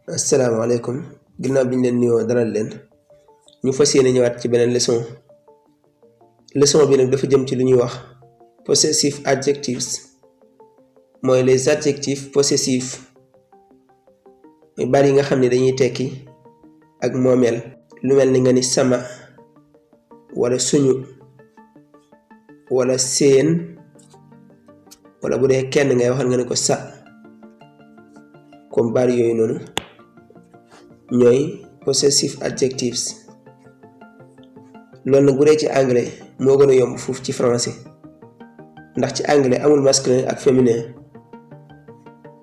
asalaamaaleykum ginnaaw bi ñu leen nuyoo dalal leen ñu fas yéene ñëwaat ci beneen leçon bi nag dafa jëm ci lu ñuy wax possessive adjectives mooy les adjectifs possessifs mooy baat yi nga xam ne dañuy tekki ak moomeel lu mel ni nga ni sama wala suñu wala seen wala bu dee kenn ngay waxal nga ne ko sa comme baat yooyu noonu ñooy possessive adjectives loolu nag bu dee ci anglais moo gën a yomb foofu ci français ndax ci anglais amul masculin ak féminin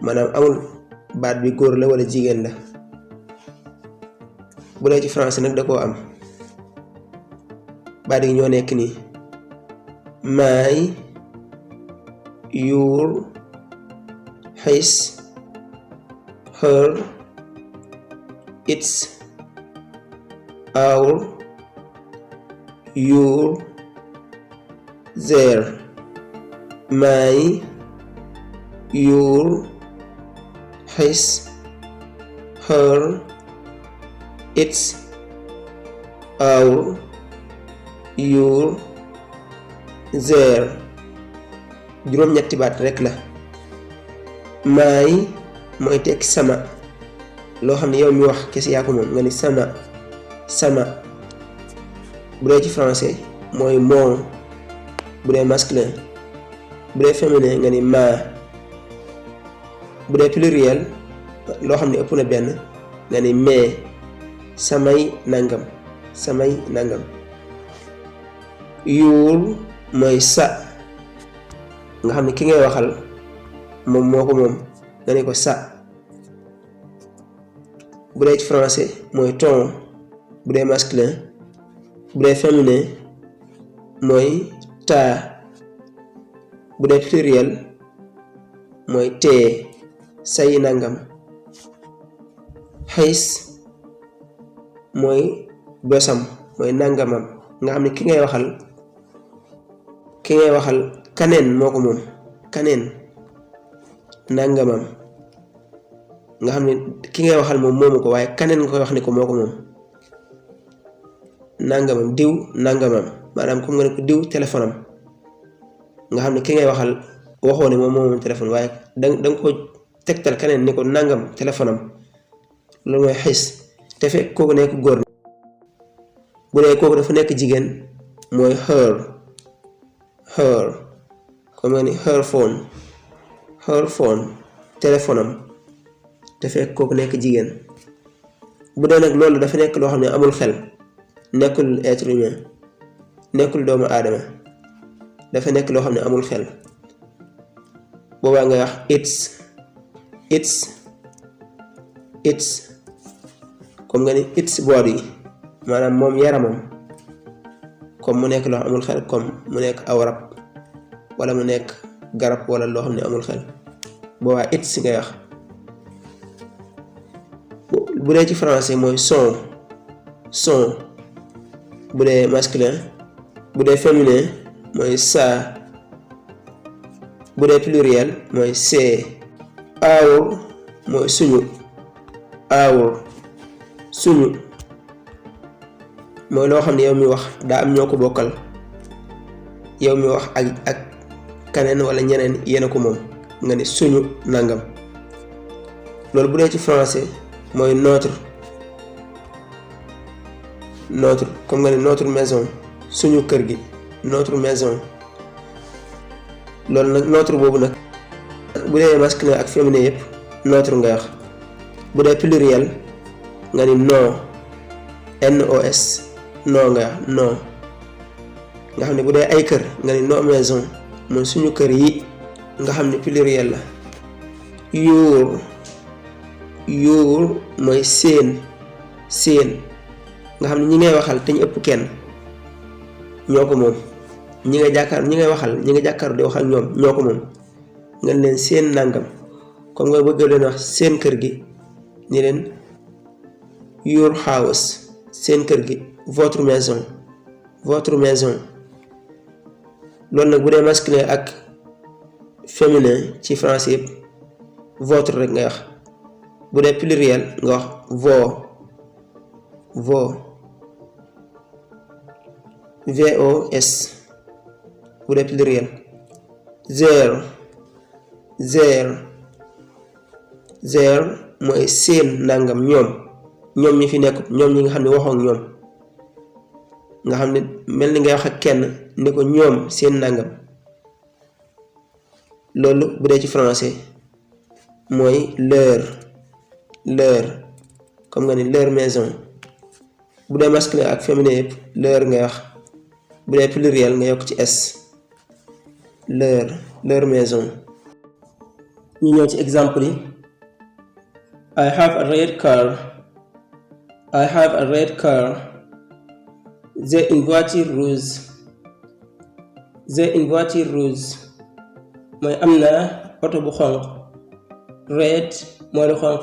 maanaam amul baat bi góor la wala jigéen la bu dee ci français nag da koo am baat yi ñoo nekk nii my, your, his, her, its, our, your, their. My, your, his, her, its, our, your, their. juróom-ñetti baat rek la. my mooy tekki sama loo xam ne yow mi wax kese yaa ko moom nga ni sama bu dee ci français mooy mon bu dee masculin bu dee féminin nga ni ma bu dee pluriel loo xam ne ëpp na benn nga ni mais samay nangam your mooy sa nga xam ne ki ngay waxal moom moo ko moom nga ne ko sa bu dee ci français mooy ton bu dee masculin bu dee féminin mooy ta bu dee pluriel mooy tee say nangam xays mooy bosam mooy nangamam nga xam ne ki ngay waxal kaneen moo ko moom kaneen nangamam nga xam ne ki ngay waxal moom moomu ko waaye kaneen nga koy wax ne ko moo ko moom nangamam diw nangamam maanaam comme nga ne ko diw téléphone am nga xam ne ki ngay waxal waxoo ne moom moom téléphone waaye danga ko tegtal kaneen ni ko nangam téléphone am loolu mooy xis te fekk kooku nekk góor bu dee kooku dafa nekk jigéen mooy her comme nga ni her phone téléphone am te fekk kooku nekk jigéen bu dee nag loolu dafa nekk loo xam ne amul xel nekkul être humain nekkul doomu aadama dafa nekk loo xam ne amul xel boobaa nga wax it's comme nga ni it's body maanaam moom yaramam comme mu nekk loo xam amul xel comme mu nekk aw rab wala mu nekk garab wala loo xam ne amul xel boobaa it's ngay wax bu dee ci français mooy son bu dee masculin bu dee féminin mooy ça bu dee pluriel mooy c'est our mooy suñu mooy loo xam ne yow mi wax daa am ñoo ko bokkal yow mi wax ak kaneen wala ñeneen yéena ko moom nga ne suñu nangam loolu bu dee ci français mooy notre comme nga ne notre maison suñu kër gi notre maison loolu nag notre boobu nag bu dee masculin ak féminin yëpp notre nga wax bu dee pluriel nga ni nos non nga wax non nga xam ne bu dee ay kër nga ni nos maison mooy suñu kër yi nga xam ne pluriel la your mooy seen nga xam ne ñi ngay waxal te ñu ëpp kenn ñoo ko moom ñi nga jàkkaar di waxal ñoom ñoo ko moom nga leen seen nangam comme nga bëgg leen wax seen kër gi ni leen your house seen kër gi votre maison loolu nag bu dee masculin ak féminin ci français yëpp votre rek ngay wax bu dee pluriel nga wax vos vos bu dee pluriel. Their mooy seen nangam ñoom ñi fi nekk ñoom ñi nga xam ne waxoo ak ñoom nga xam ne mel ni ngay wax ak kenn ni ko ñoom seen nangam loolu bu dee ci français mooy leur comme nga ni leur maison. bu dee masculin ak féminin yëpp leur ngay wax bu dee pluriel nga yokk ci s leur maison. ñu ñëw ci exemple yi. I have a red car. J'ai une voiture rouge. mooy am na oto bu xonq. Red mooy lu xonq.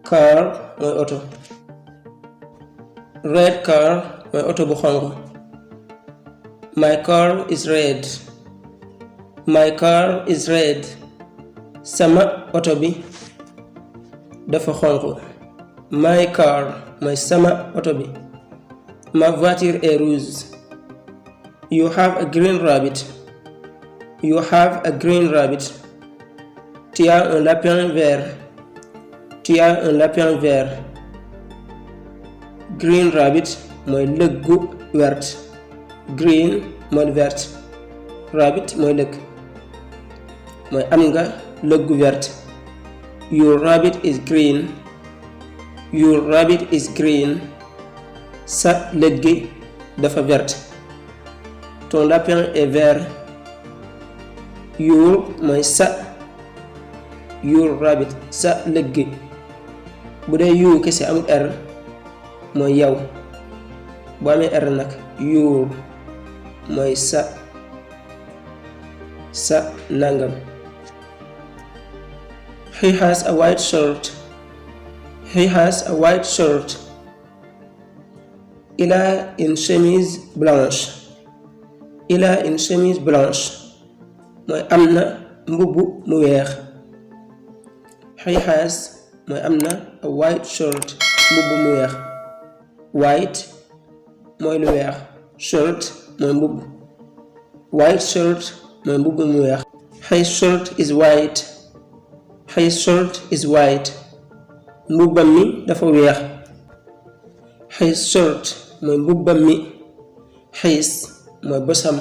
Car mooy oto. Red car mooy oto bu xonq. My car is red. Sama oto bi dafa xonq. My car mooy sama oto bi. Ma voiture est rouge. You have a green rabbit. Tu as un lapin vert. Green rabbit mooy lëg gu wert. Green mooy vert. Rabbit mooy lëg. mooy am nga lëg gu vert. Your rabbit is green. Sa lëg gi dafa vert. Ton lapin est vert. Your mooy sa. Your rabbit sa lëg gi. bu dee you kese amul r mooy yow. bu amee r nag your mooy sa nangam. He has a white shirt. Il a une chemise blanche. mooy am na mbubb mu weex. He has mooy am na a white shirt mbubb mu weex. White mooy lu weex. Shirt mooy mbubb. White shirt mooy mbubb mu weex. His shirt is white. mbubbam mi dafa weex. His shirt mooy mbubbam mi. His mooy bosam.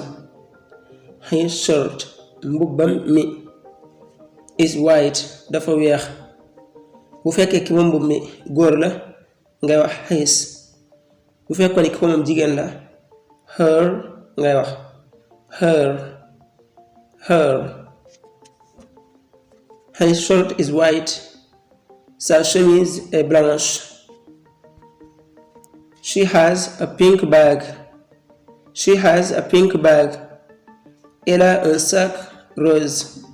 His shirt mbubbam mi is white dafa weex. bu fekkee ki moom mbubb mi góor la ngay wax his. bu fekkoon ki moom jigéen la her ngay wax her. His shirt is white. Sa chemise est blanche. She has a pink bag. Elle a un sac rose.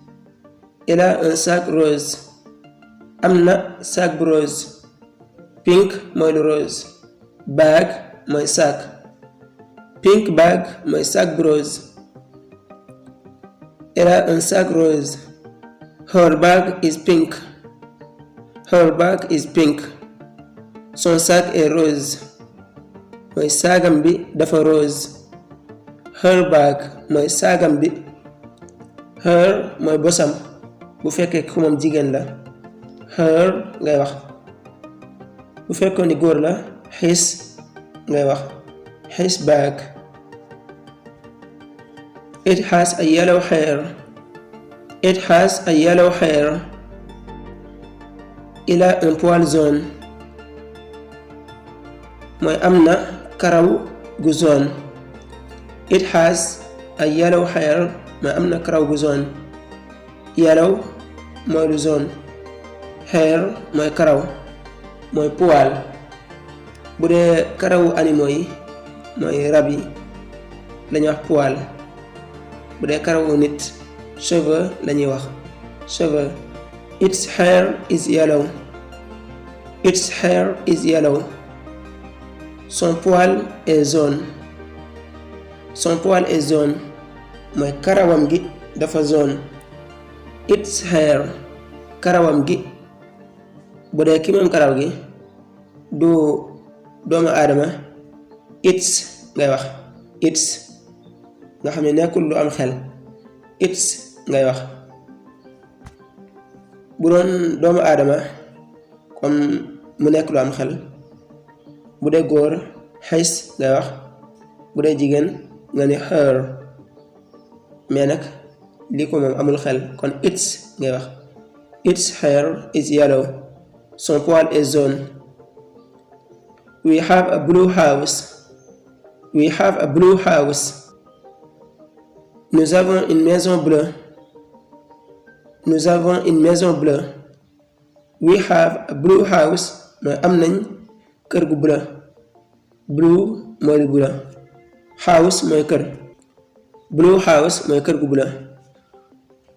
am na sac bu rose. Pink mooy lu rose. Bag mooy sac. Pink bag mooy sac bu rose. Elle a un sac rose. Her bag is pink. Son sac est rose. mooy saagam bi dafa rose. Her bag mooy saagam bi. Her mooy bosam. bu fekkee ku moom jigéen la her ngay wax. bu fekkoon ni góor la his ngay wax his bag. It has a yellow hair. Il a un poil jaune. mooy am na karaw gu jaune. It has a yellow hair mooy am na karaw gu jaune. Yellow mooy lu jaune. Hair mooy karaw mooy poil. bu dee karawu animaux yi mooy rab yi lañuy wax poil. bu dee karawu nit cheveux lañuy wax cheveux. Its hair is yellow. Son poil est jaune. mooy karawam gi dafa jaune. Its hair karawam gi bu dee ki moom karaw gi du doomu aadama it's ngay wax it's nga xam ne nekkul lu am xel it's ngay wax. bu doon doomu aadama comme mu nekk lu am xel bu dee góor his ngay wax bu dee jigéen nga ni her mais nag lii ko moom amul xel kon its ngay wax. Its hair is yellow. Son poil est jaune. We have a blue house. We have a blue house. Nous avons une maison bleue. Nous avons une maison bleue. We have a blue house. mooy am nañ kër gu bleu. Blue mooy lu bleu. House mooy kër. Blue house mooy kër gu bleu.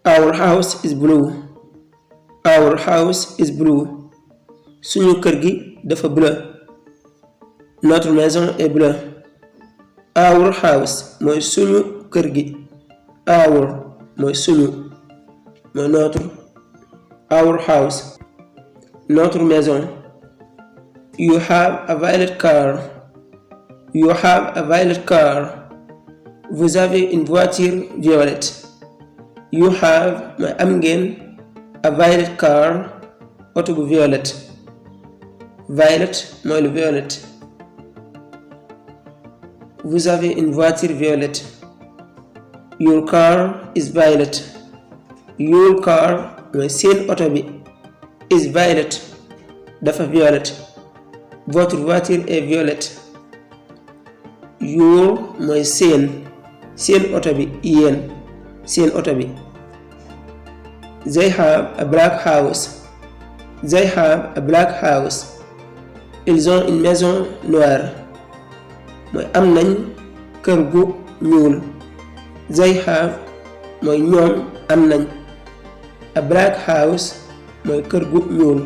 Our house is blue. Our house is blue. Suñu kër gi dafa bleu. Notre maison est bleue. Our house mooy suñu kër gi. Our mooy suñu mooy notre. Our house. Notre maison. You have a violet car. You have a violet car. Vous avez une voiture violette. You have mooy am ngeen a violet car. Oto bu violet. Violet mooy lu violet. Vous avez une voiture violette. Your car is violet. Your car mooy seen oto bi is violet dafa violet. Votre voiture est violette. Your mooy seen oto bi yéen seen oto bi. They have a black house. They have a black house. Ils ont une maison noire. mooy am nañ kër gu ñuul. They have mooy ñoom am nañ. A black house mooy kër gu ñuul.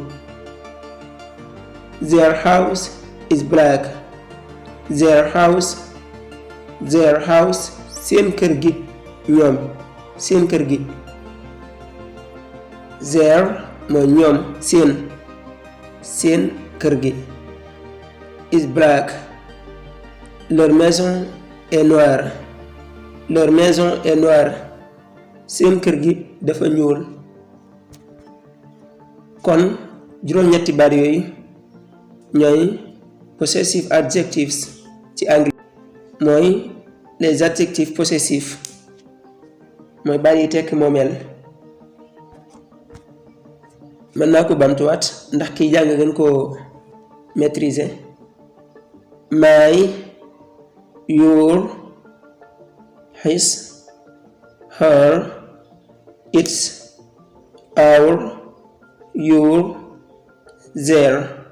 Their house is black. Their house seen kër gi ñoom seen kër gi. Their mooy ñoom seen kër gi is black. Leur maison est noire. Leur maison est noire. Seen kër gi dafa ñuul. kon juróom-ñetti baat yooyu ñooy possessive adjectives ci anglais. mooy les adjectifs possessifs mooy baat yi tekk moomeel. mën naa ko bamtuwaat ndax kiy jàng gën koo maîtriser. My, your, his, her, its, our, your, their.